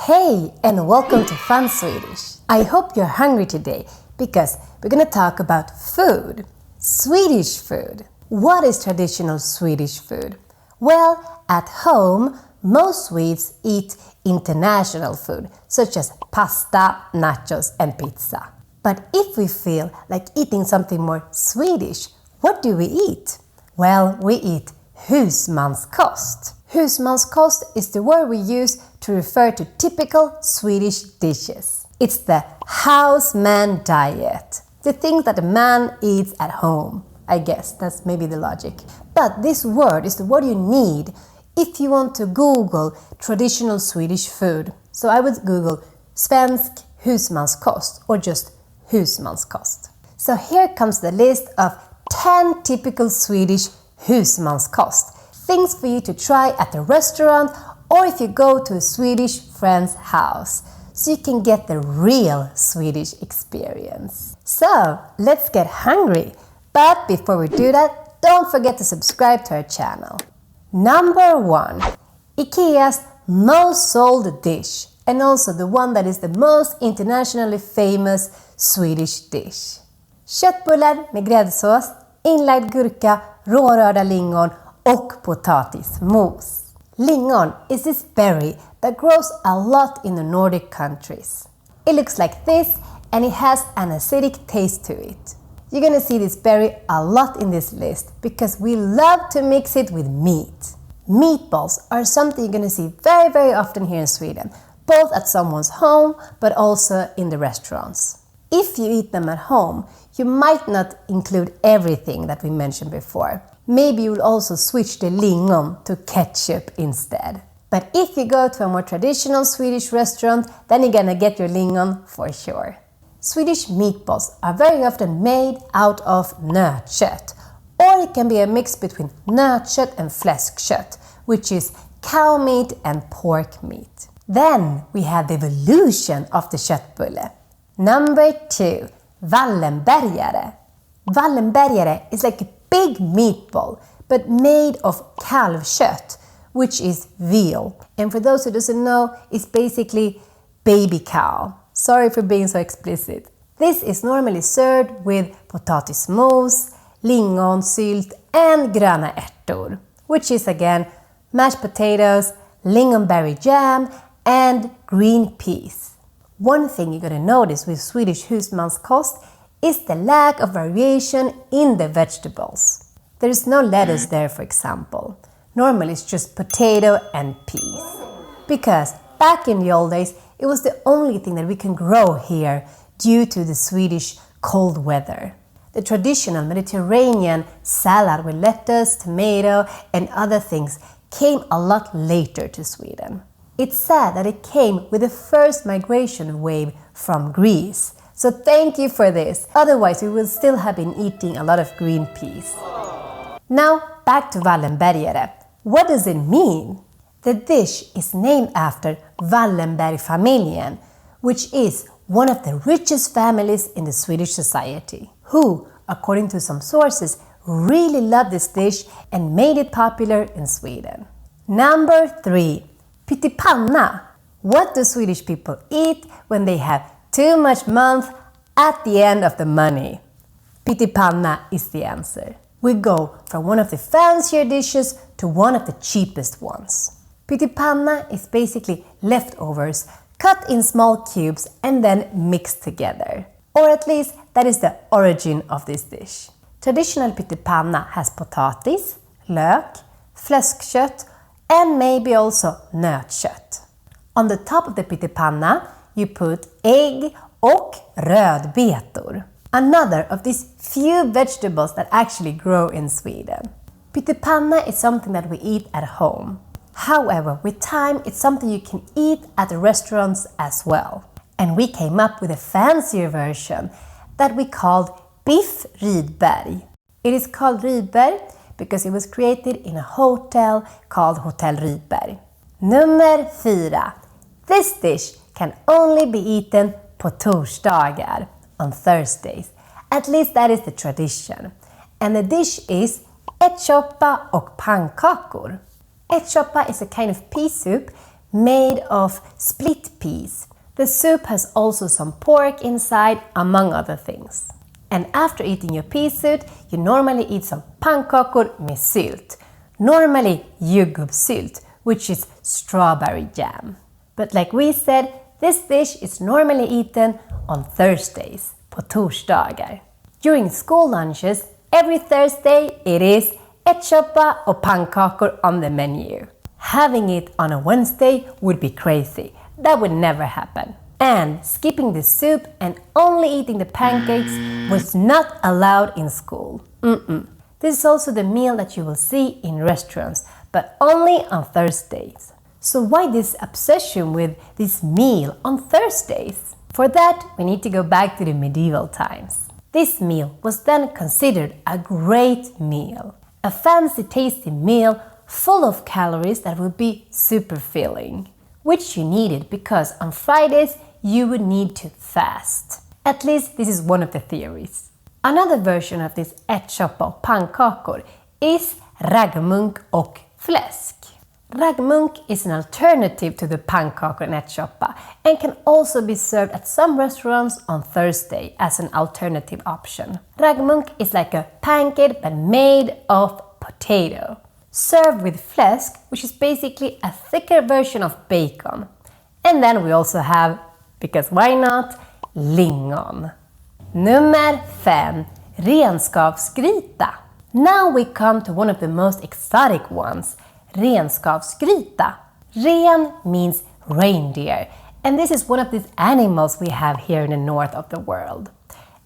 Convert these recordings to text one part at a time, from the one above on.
Hey, and welcome to Fun Swedish. I hope you're hungry today because we're going to talk about food. Swedish food. What is traditional Swedish food? Well, at home, most Swedes eat international food such as pasta, nachos, and pizza. But if we feel like eating something more Swedish, what do we eat? Well, we eat Husmanskost. Husmanskost is the word we use to refer to typical Swedish dishes. It's the houseman diet, the things that a man eats at home. I guess that's maybe the logic. But this word is the word you need if you want to Google traditional Swedish food. So I would Google svensk husmanskost or just husmanskost. So here comes the list of 10 typical Swedish husmanskost. Things for you to try at the restaurant or if you go to a Swedish friend's house, so you can get the real Swedish experience. So let's get hungry. But before we do that, don't forget to subscribe to our channel. Number 1. IKEA's most sold dish, and also the one that is the most internationally famous Swedish dish. Köttbullar med gräddsås, inlagd gurka, rårörda lingon och potatismos. Lingon is this berry that grows a lot in the Nordic countries. It looks like this and it has an acidic taste to it. You're gonna see this berry a lot in this list because we love to mix it with meat. Meatballs are something you're gonna see very often here in Sweden, both at someone's home but also in the restaurants. If you eat them at home, you might not include everything that we mentioned before. Maybe you'll also switch the lingon to ketchup instead. But if you go to a more traditional Swedish restaurant, then you're gonna get your lingon for sure. Swedish meatballs are very often made out of nötkött, or it can be a mix between nötkött and fläskkött, which is cow meat and pork meat. Then we have the evolution of the köttbulle. Number 2, Wallenbergare. Wallenbergare is like a big meatball, but made of kalvkött, which is veal. And for those who doesn't know, it's basically baby cow. Sorry for being so explicit. This is normally served with potatismos, lingon, sylt, and gröna ärtor, which is again mashed potatoes, lingonberry jam, and green peas. One thing you're gonna notice with Swedish husmanskost is the lack of variation in the vegetables. There is no lettuce there, for example. Normally it's just potato and peas. Because back in the old days, it was the only thing that we can grow here due to the Swedish cold weather. The traditional Mediterranean salad with lettuce, tomato, and other things came a lot later to Sweden. It's sad that it came with the first migration wave from Greece. So thank you for this, otherwise we would still have been eating a lot of green peas. Now back to Wallenbergare. What does it mean? The dish is named after Wallenberg-familjen, which is one of the richest families in the Swedish society, who, according to some sources, really loved this dish and made it popular in Sweden. Number 3, pyttipanna. What do Swedish people eat when they have too much month at the end of the money? Pyttipanna is the answer. We go from one of the fancier dishes to one of the cheapest ones. Pyttipanna is basically leftovers cut in small cubes and then mixed together. Or at least that is the origin of this dish. Traditional pyttipanna has potatis, lök, fläskkött, and maybe also nötkött. On the top of the pyttipanna you put ägg och rödbetor. Another of these few vegetables that actually grow in Sweden. Pyttipanna is something that we eat at home. However, with time, it's something you can eat at the restaurants as well. And we came up with a fancier version that we called Biff Rydberg. It is called Rydberg because it was created in a hotel called Hotel Rydberg. Nummer 4. This dish can only be eaten på torsdagar, on Thursdays. At least that is the tradition. And the dish is Ärtsoppa och pannkakor. Ärtsoppa is a kind of pea soup made of split peas. The soup has also some pork inside, among other things. And after eating your pea soup, you normally eat some pannkakor med sylt. Normally jordgubbssylt, which is strawberry jam. But like we said, this dish is normally eaten on Thursdays, på torsdagar. During school lunches, every Thursday it is Ärtsoppa och pannkakor on the menu. Having it on a Wednesday would be crazy. That would never happen. And skipping the soup and only eating the pancakes was not allowed in school. This is also the meal that you will see in restaurants, but only on Thursdays. So why this obsession with this meal on Thursdays? For that, we need to go back to the medieval times. This meal was then considered a great meal. A fancy tasty meal full of calories that would be super filling, which you needed because on Fridays you would need to fast. At least this is one of the theories. Another version of this ärtsoppa och pannkakor is raggmunk och fläsk. Raggmunk is an alternative to the pannkakor and ärtsoppa and can also be served at some restaurants on Thursday as an alternative option. Raggmunk is like a pancake but made of potato, served with fläsk, which is basically a thicker version of bacon. And then we also have, because why not, lingon. Nummer 5. Renskavsgryta. Now we come to one of the most exotic ones, renskavsgryta. Ren means reindeer, and this is one of these animals we have here in the north of the world.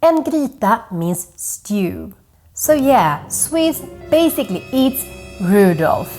And gryta means stew. So yeah, Swedes basically eats Rudolph.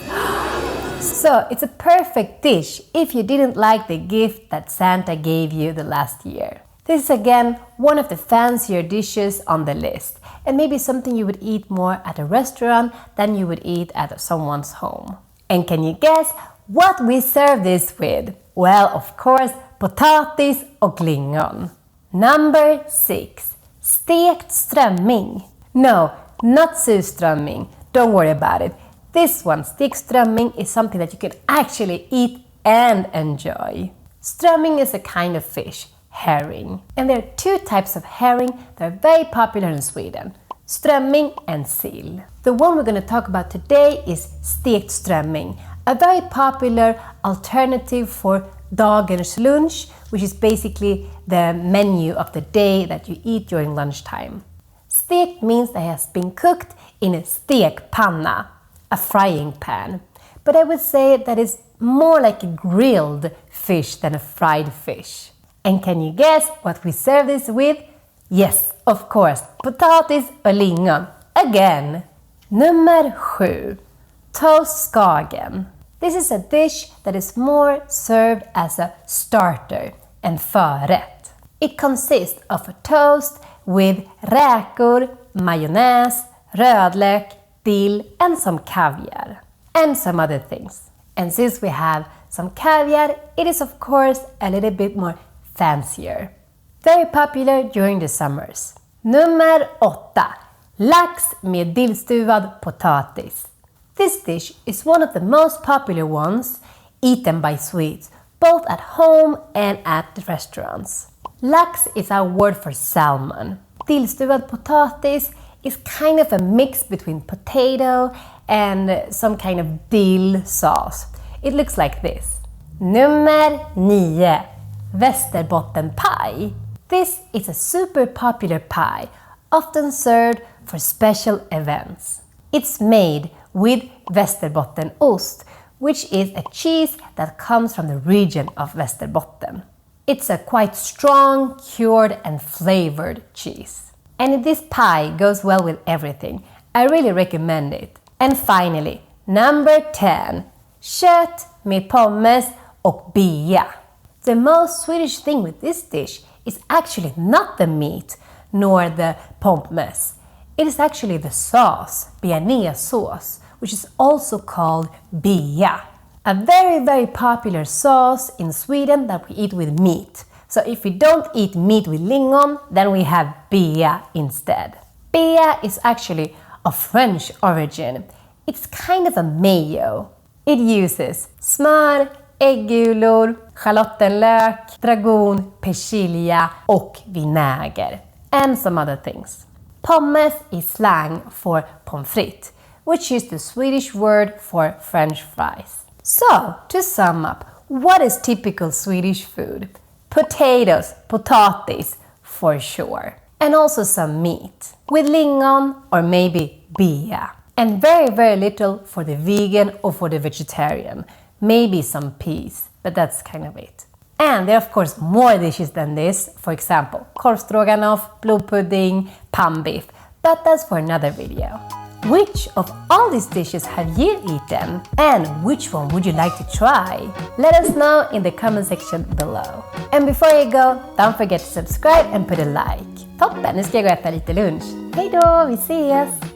So it's a perfect dish if you didn't like the gift that Santa gave you the last year. This is again one of the fancier dishes on the list, and maybe something you would eat more at a restaurant than you would eat at someone's home. And can you guess what we serve this with? Well, of course, potatis och lingon. Number 6. Stekt strömming. No, not surströmming. Don't worry about it. This one, stekt strömming, is something that you can actually eat and enjoy. Strömming is a kind of fish, herring. And there are two types of herring that are very popular in Sweden. Strömming and sill. The one we're going to talk about today is stekt strömming, a very popular alternative for dagens lunch, which is basically the menu of the day that you eat during lunchtime. Stekt means that it has been cooked in a stekpanna, a frying pan. But I would say that it's more like a grilled fish than a fried fish. And can you guess what we serve this with? Yes, of course, potatis och lingon. Again. Nummer 7. Toast skagen. This is a dish that is more served as a starter and förrätt. It consists of a toast with räkor, majonnäs, rödlök, dill and some caviar. And some other things. And since we have some caviar, it is of course a little bit more fancier. Very popular during the summers. Nummer 8. Lax med dillstuvad potatis. This dish is one of the most popular ones eaten by Swedes, both at home and at the restaurants. Lax is our word for salmon. Dillstuvad potatis is kind of a mix between potato and some kind of dill sauce. It looks like this. Nummer 9. Västerbottenpaj. This is a super popular pie, often served for special events. It's made with Västerbottenost, which is a cheese that comes from the region of Västerbotten. It's a quite strong, cured and flavored cheese. And this pie goes well with everything. I really recommend it. And finally, number 10. Kött med pommes och bea. The most Swedish thing with this dish is actually not the meat nor the pommes. It is actually the sauce, Bearnaisesås, which is also called bea. A very popular sauce in Sweden that we eat with meat. So if we don't eat meat with lingon, then we have bea instead. Bea is actually of French origin. It's kind of a mayo. It uses smör, äggulor, schalottenlök, dragon, persilja och vinäger. And some other things. Pommes is slang for pommes frites, which is the Swedish word for French fries. So, to sum up, what is typical Swedish food? Potatoes, potatis, for sure. And also some meat, with lingon or maybe bea. And very, very little for the vegan or for the vegetarian. Maybe some peas, but that's kind of it. And there are of course more dishes than this, for example, korvstroganoff, blodpudding, pannbiff, but that's for another video. Which of all these dishes have you eaten? And which one would you like to try? Let us know in the comment section below. And before you go, don't forget to subscribe and put a like. Toppen, nu ska jag gå och äta lite lunch. Hej då, vi ses!